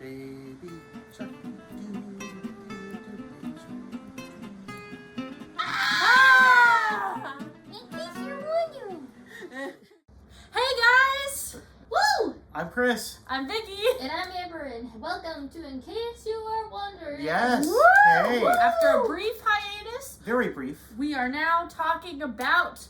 baby shark. Ah! In case you're wondering. Hey guys! Woo! I'm Chris. I'm Vicky. And I'm Amber, and welcome to In Case You Are Wondering. Yes. Woo! Hey. Woo! After a brief hiatus, Very brief. we are now talking about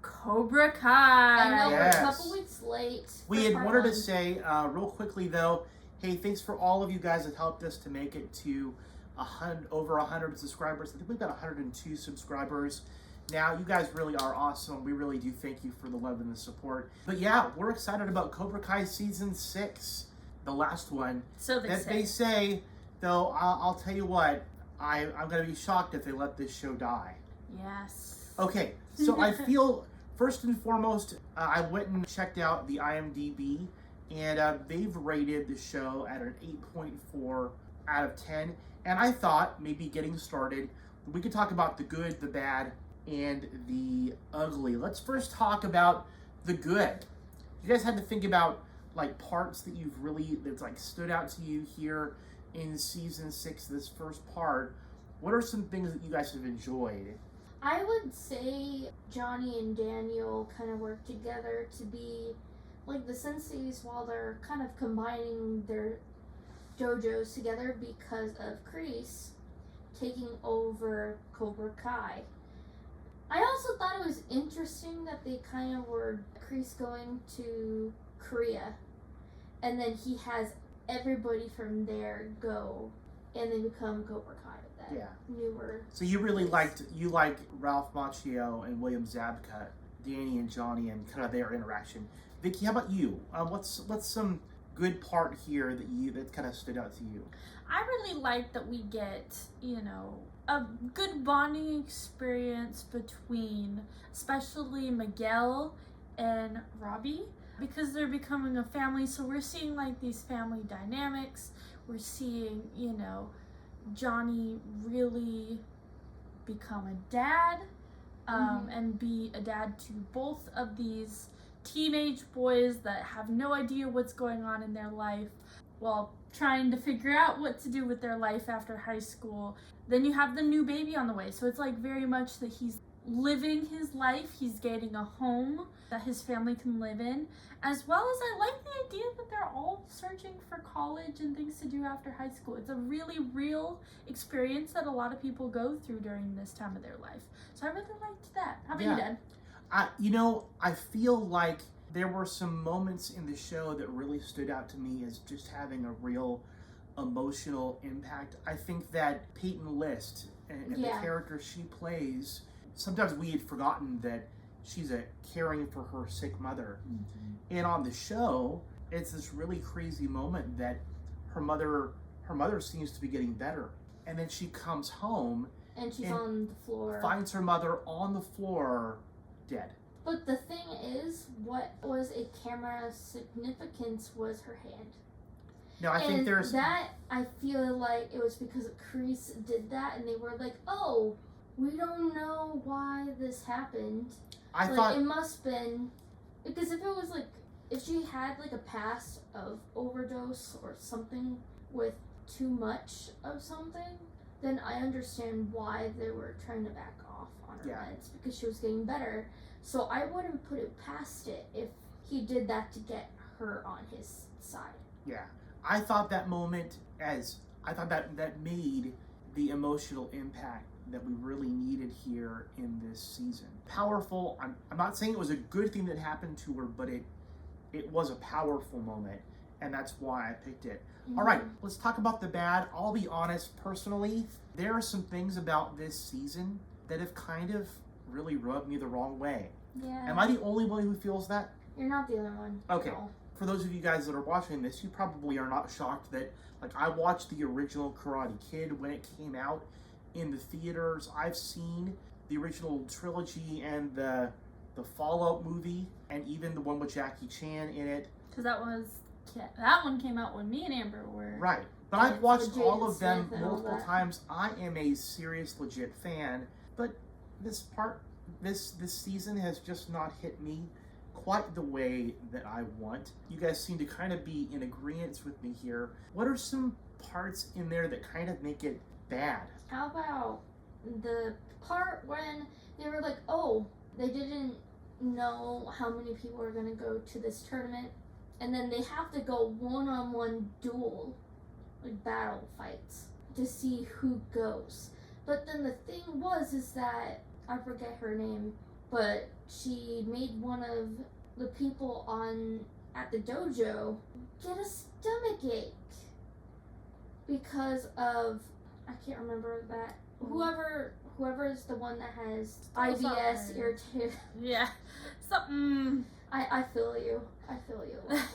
Cobra Kai. I know Yes. we're a couple weeks late. We for had part wanted to one. say real quickly though, hey, thanks for all of you guys that helped us to make it to over 100 subscribers. I think we've got 102 subscribers. Now, you guys really are awesome. We really do thank you for the love and the support. But yeah, we're excited about Cobra Kai Season 6, the last one. So They say, though, I'll tell you what, I'm going to be shocked if they let this show die. Yes. Okay, so I feel, first and foremost, I went and checked out the IMDb, and they've rated the show at an 8.4 out of 10. And I thought, maybe getting started, we could talk about the good, the bad, and the ugly. Let's first talk about the good. You guys had to think about like parts that that's like stood out to you here in season 6, this first part. What are some things that you guys have enjoyed? I would say Gianni and Daniel kind of work together to be like the senseis while they're kind of combining their dojos together because of Kreese taking over Cobra Kai. I also thought it was interesting that they kind of were Kreese going to Korea, and then he has everybody from there go, and they become Cobra Kai with that newer. So you really liked Ralph Macchio and William Zabka, Danny and Johnny, and kind of their interaction. Vicky, how about you? What's some good part here that kind of stood out to you? I really like that we get, a good bonding experience between especially Miguel and Robby, because they're becoming a family. So we're seeing like these family dynamics. We're seeing, Johnny really become a dad, and be a dad to both of these teenage boys that have no idea what's going on in their life while trying to figure out what to do with their life after high school. Then you have the new baby on the way, so it's like very much that he's living his life, he's getting a home that his family can live in, as well as I like the idea that they're all searching for college and things to do after high school. It's a really real experience that a lot of people go through during this time of their life. So I really liked that. How about you, Dad? I feel like there were some moments in the show that really stood out to me as just having a real emotional impact. I think that Peyton List and the character she plays, sometimes we had forgotten that she's caring for her sick mother. Mm-hmm. And on the show, it's this really crazy moment that her mother seems to be getting better. And then she comes home and she's on the floor. Finds her mother on the floor, dead. But the thing is, what was a camera significance was her hand. No, I think there's that. I feel like it was because Kreese did that, and they were like, "Oh, we don't know why this happened." I thought it must been because if she had like a past of overdose or something with too much of something, then I understand why they were trying to back off on her meds because she was getting better. So I wouldn't put it past it if he did that to get her on his side. Yeah. I thought that moment that made the emotional impact that we really needed here in this season. Powerful. I'm not saying it was a good thing that happened to her, but it was a powerful moment, and that's why I picked it. Mm-hmm. All right, let's talk about the bad. I'll be honest, personally, there are some things about this season that have kind of really rubbed me the wrong way. Yeah. Am I the only one who feels that? You're not the other one. Okay. No. For those of you guys that are watching this, you probably are not shocked that, like, I watched the original Karate Kid when it came out in the theaters. I've seen the original trilogy and the Fallout movie, and even the one with Jackie Chan in it. Because that one came out when me and Amber were... Right. But I've watched all of them multiple times. I am a serious, legit fan. But this season has just not hit me quite the way that I want. You guys seem to kind of be in agreement with me here. What are some parts in there that kind of make it bad? How about the part when they were like, oh, they didn't know how many people were going to go to this tournament, and then they have to go one-on-one duel, like battle fights, to see who goes. But then the thing is that, I forget her name, but she made one of the people at the dojo get a stomachache because of, I can't remember that, whoever is the one that has IBS irritated. Yeah. Something. I feel you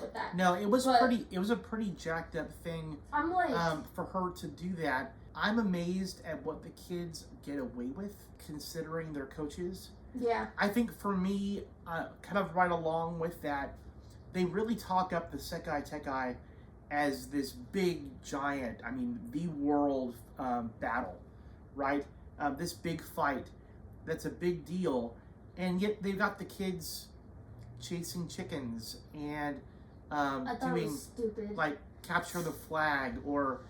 with that. No, it was a pretty jacked up thing. I'm like, for her to do that. I'm amazed at what the kids get away with, considering their coaches. yeah, I think for me, kind of right along with that, they really talk up the Sekai Tekai as this big giant, the world battle, right? This big fight that's a big deal, and yet they've got the kids chasing chickens and I thought it doing was stupid. like capture the flag, or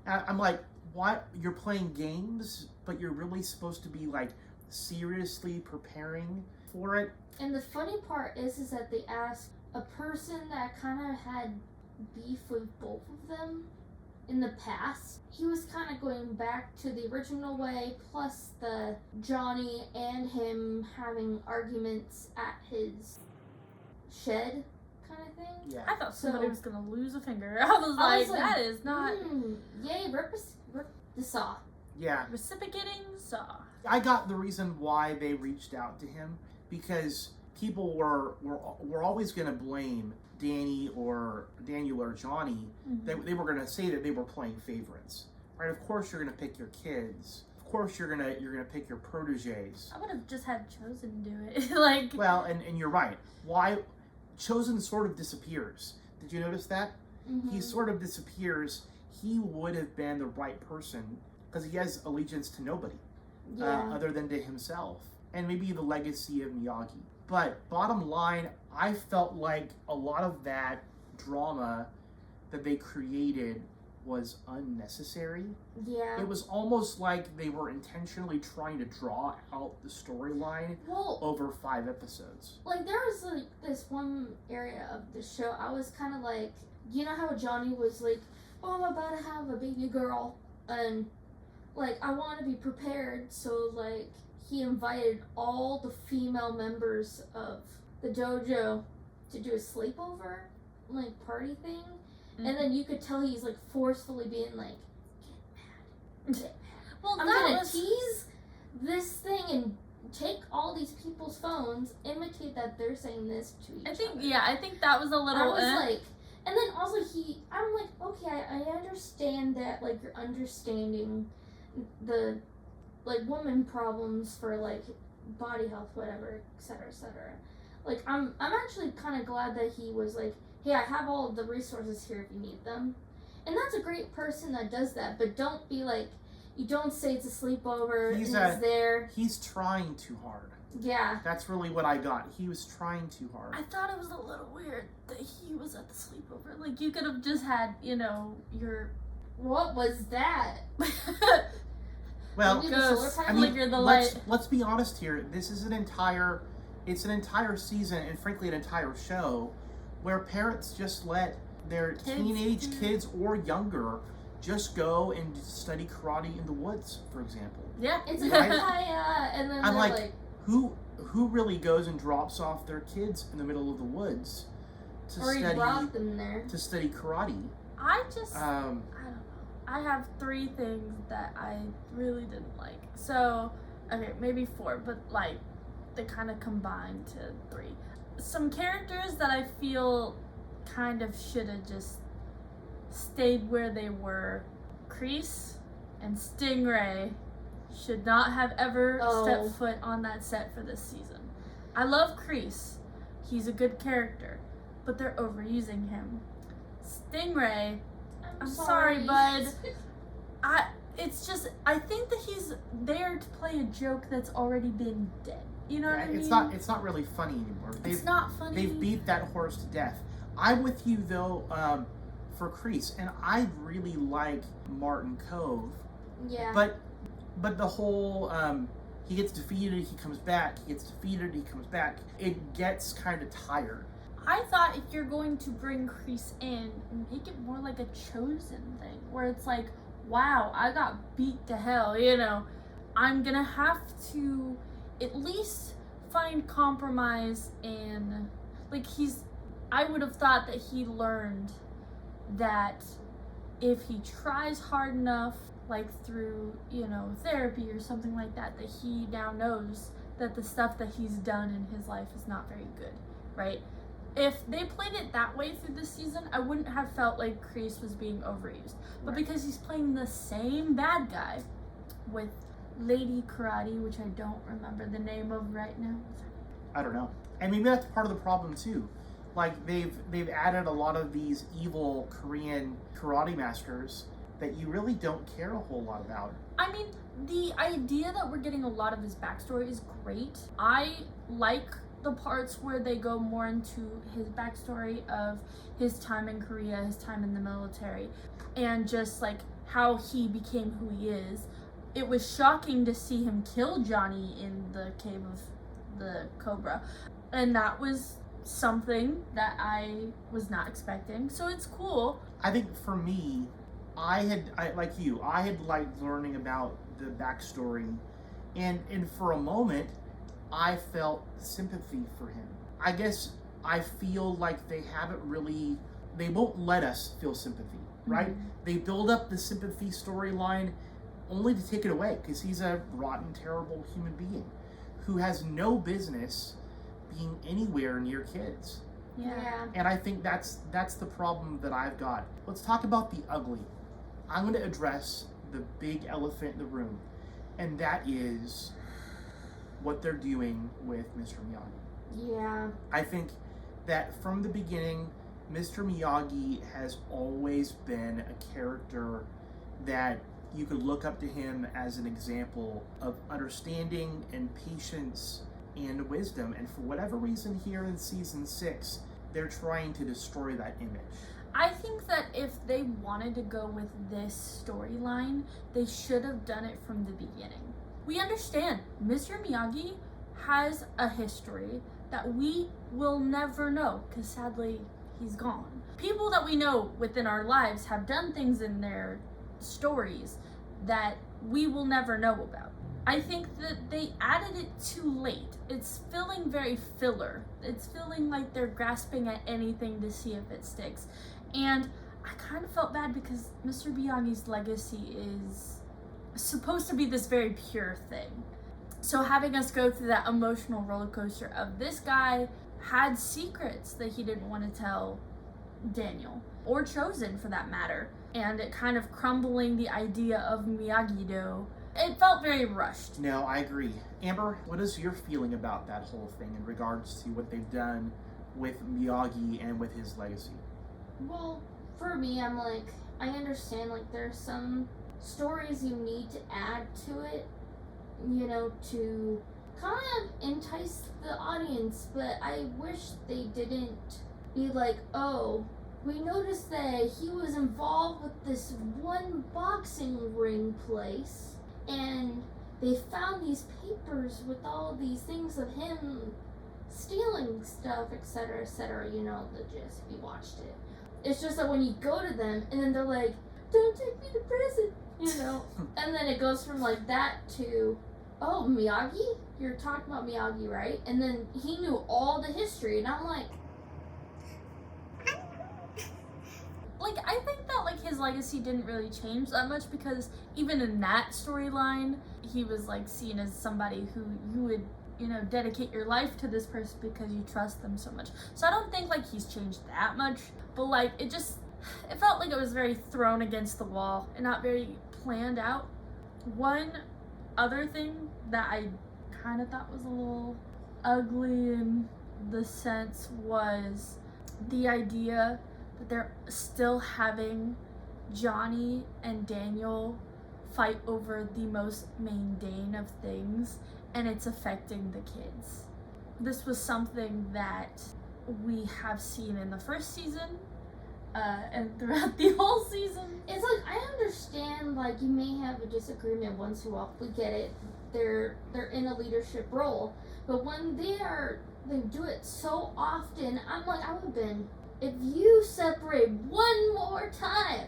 I'm like, what? You're playing games, but you're really supposed to be like seriously preparing for it. And the funny part is that they asked a person that kind of had beef with both of them in the past. He was kind of going back to the original way, plus the Johnny and him having arguments at his shed kind of thing. Yeah. I thought somebody was gonna lose a finger. I was like, that is not Yay, rip the saw. Yeah. reciprocating saw. I got the reason why they reached out to him, because people were always going to blame Daniel or Johnny. Mm-hmm. They were going to say that they were playing favorites, right? Of course you're going to pick your kids. Of course you're gonna pick your proteges. I would have just had Chosen do it. Like, well, and you're right. Why Chosen sort of disappears? Did you notice that? Mm-hmm. He sort of disappears. He would have been the right person because he has allegiance to nobody. Other than to himself, and maybe the legacy of Miyagi. But bottom line, I felt like a lot of that drama that they created was unnecessary. Yeah. It was almost like they were intentionally trying to draw out the storyline over 5 episodes. Like, there was like this one area of the show I was kind of like, you know how Johnny was like, oh, I'm about to have a baby girl, and like, I want to be prepared, so, like, he invited all the female members of the dojo to do a sleepover, like, party thing, and then you could tell he's, like, forcefully being like, get mad. well, I'm gonna tease this thing and take all these people's phones, imitate that they're saying this to each other. I think that was a little. I was like, and then also I'm like, okay, I understand that, like, you're understanding the, like, woman problems for, like, body health, whatever, etc., etc. Like, I'm actually kind of glad that he was like, hey, I have all the resources here if you need them. And that's a great person that does that, but don't be like, you don't say it's a sleepover and he's there. He's trying too hard. Yeah. That's really what I got. He was trying too hard. I thought it was a little weird that he was at the sleepover. Like, you could have just had, your... What was that? Well, let's be honest here. This is an entire season, and frankly an entire show, where parents just let their teenage kids or younger just go and study karate in the woods, for example. Yeah, it's right? And then I'm they're like, who really goes and drops off their kids in the middle of the woods to brought them there to study karate? I don't know. I have 3 things that I really didn't like. So, okay, maybe 4, but like they kind of combined to 3. Some characters that I feel kind of should have just stayed where they were. Kreese and Stingray should not have ever stepped foot on that set for this season. I love Kreese. He's a good character, but they're overusing him. Stingray, I'm sorry, bud. I think that he's there to play a joke that's already been dead. You know what I mean? It's not really funny anymore. It's not funny. They've beat that horse to death. I'm with you though, for Kreese, and I really like Martin Kove. Yeah. But the whole he gets defeated, he comes back. He gets defeated, he comes back. It gets kind of tired. I thought if you're going to bring Kreese in, make it more like a Chosen thing, where it's like, wow, I got beat to hell, you know. I'm gonna have to at least find compromise in, like, I would have thought that he learned that if he tries hard enough, like through, you know, therapy or something like that, that he now knows that the stuff that he's done in his life is not very good, right? If they played it that way through this season, I wouldn't have felt like Kreese was being overused. But because he's playing the same bad guy with Lady Karate, which I don't remember the name of right now. I don't know. And maybe that's part of the problem too. Like they've added a lot of these evil Korean karate masters that you really don't care a whole lot about. I mean, the idea that we're getting a lot of his backstory is great. I like the parts where they go more into his backstory of his time in Korea, his time in the military, and just like how he became who he is. It was shocking to see him kill Gianni in the cave of the Cobra, and that was something that I was not expecting, so it's cool. I think for me, I had liked learning about the backstory, and for a moment I felt sympathy for him. I guess I feel like they won't let us feel sympathy, right? Mm-hmm. They build up the sympathy storyline only to take it away, because he's a rotten, terrible human being who has no business being anywhere near kids. Yeah. And I think that's the problem that I've got. Let's talk about the ugly. I'm going to address the big elephant in the room, and that is what they're doing with Mr. Miyagi. Yeah. I think that from the beginning, Mr. Miyagi has always been a character that you could look up to him as an example of understanding and patience and wisdom. And for whatever reason here in season 6, they're trying to destroy that image. I think that if they wanted to go with this storyline, they should have done it from the beginning. We understand Mr. Miyagi has a history that we will never know, because sadly he's gone. People that we know within our lives have done things in their stories that we will never know about. I think that they added it too late. It's feeling very filler. It's feeling like they're grasping at anything to see if it sticks. And I kind of felt bad because Mr. Miyagi's legacy is supposed to be this very pure thing. So having us go through that emotional roller coaster of this guy had secrets that he didn't want to tell Daniel, or Chosen for that matter, and it kind of crumbling the idea of Miyagi-Do, it felt very rushed. No, I agree. Amber, what is your feeling about that whole thing in regards to what they've done with Miyagi and with his legacy? Well, for me, I'm like, I understand, like, there's some stories you need to add to it, you know, to kind of entice the audience, but I wish they didn't be like, oh, we noticed that he was involved with this one boxing ring place, and they found these papers with all these things of him stealing stuff, etc., you know, the gist, if you watched it. It's just that when you go to them, and then they're like, don't take me to prison, you know, and then it goes from like that to, oh, Miyagi? You're talking about Miyagi, right? And then he knew all the history, and I'm like, I think that, like, his legacy didn't really change that much, because even in that storyline, he was, like, seen as somebody who you would, you know, dedicate your life to this person because you trust them so much. So I don't think, like, he's changed that much, but, like, it felt like it was very thrown against the wall and not very planned out. One other thing that I kind of thought was a little ugly in the sense was the idea that they're still having Gianni and Daniel fight over the most mundane of things, and it's affecting the kids. This was something that we have seen in the first season, and throughout the whole season. It's like, I understand, like, you may have a disagreement once in a while. We get it. They're in a leadership role. But when they do it so often, I'm like, I would have been, if you separate one more time,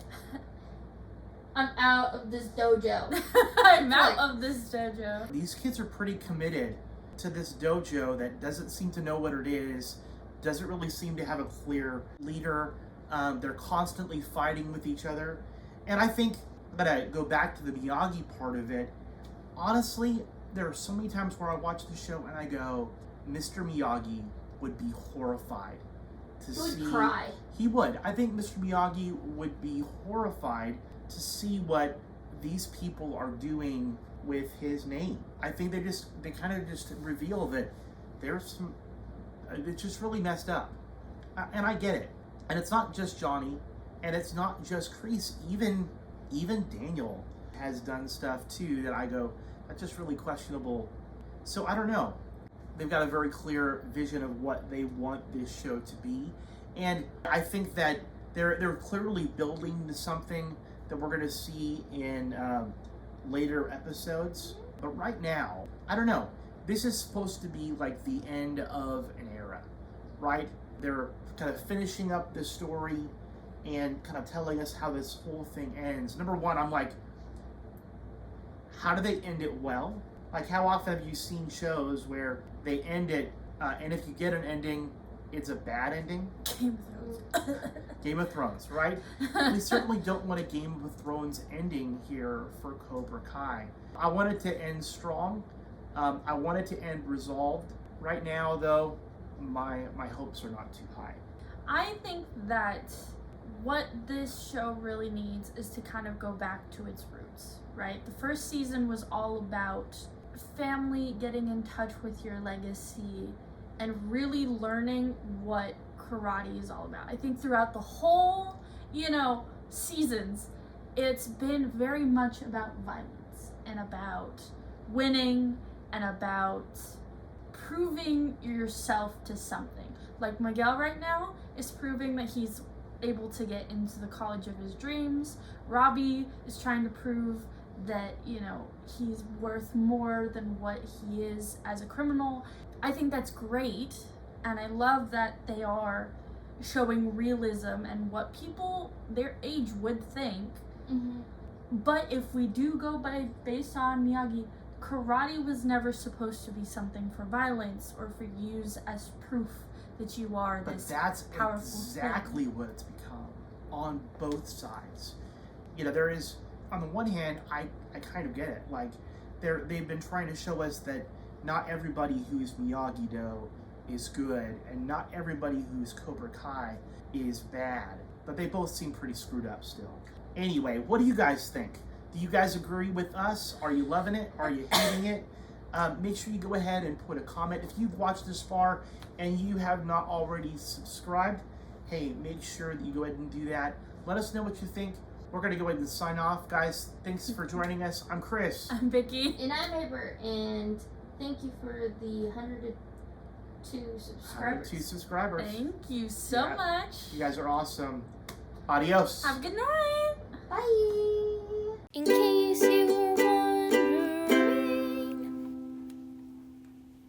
I'm out of this dojo. I'm out of this dojo. These kids are pretty committed to this dojo that doesn't seem to know what it is, doesn't really seem to have a clear leader. They're constantly fighting with each other. And I think that I go back to the Miyagi part of it. Honestly, there are so many times where I watch the show and I go, Mr. Miyagi would be horrified to see. He would cry. He would. I think Mr. Miyagi would be horrified to see what these people are doing with his name. I think they kind of just reveal that there's some, it's just really messed up. And I get it. And it's not just Gianni, and it's not just Kreese. Even Daniel has done stuff too that I go, that's just really questionable. So I don't know. They've got a very clear vision of what they want this show to be, and I think that they're clearly building to something that we're going to see in later episodes. But right now, I don't know. This is supposed to be like the end of an era, right? They're kind of finishing up this story and kind of telling us how this whole thing ends. Number one, I'm like, how do they end it well? Like, how often have you seen shows where they end it, and if you get an ending, it's a bad ending? Game of Thrones. Game of Thrones, right? We certainly don't want a Game of Thrones ending here for Cobra Kai. I want it to end strong. I want it to end resolved. Right now, though, my hopes are not too high. I think that what this show really needs is to kind of go back to its roots, right? The first season was all about family getting in touch with your legacy and really learning what karate is all about. I think throughout the whole, seasons, it's been very much about violence and about winning and about proving yourself to something. Like Miguel right now is proving that he's able to get into the college of his dreams. Robby is trying to prove that, he's worth more than what he is as a criminal. I think that's great, and I love that they are showing realism and what people their age would think. Mm-hmm. But if we do go based on Miyagi, karate was never supposed to be something for violence or for use as proof that you are this powerful exactly thing. what it's become on both sides. There is, on the one hand, I kind of get it. Like, they've been trying to show us that not everybody who's Miyagi-Do is good, and not everybody who's Cobra Kai is bad. But they both seem pretty screwed up still. Anyway, what do you guys think? Do you guys agree with us? Are you loving it? Are you hating it? Make sure you go ahead and put a comment. If you've watched this far and you have not already subscribed, hey, make sure that you go ahead and do that. Let us know what you think. We're going to go ahead and sign off. Guys, thanks for joining us. I'm Chris. I'm VIcky. And I'm Amber. And thank you for the 102 subscribers. 102 subscribers. Thank you so much. You guys are awesome. Adios. Have a good night. Bye. In case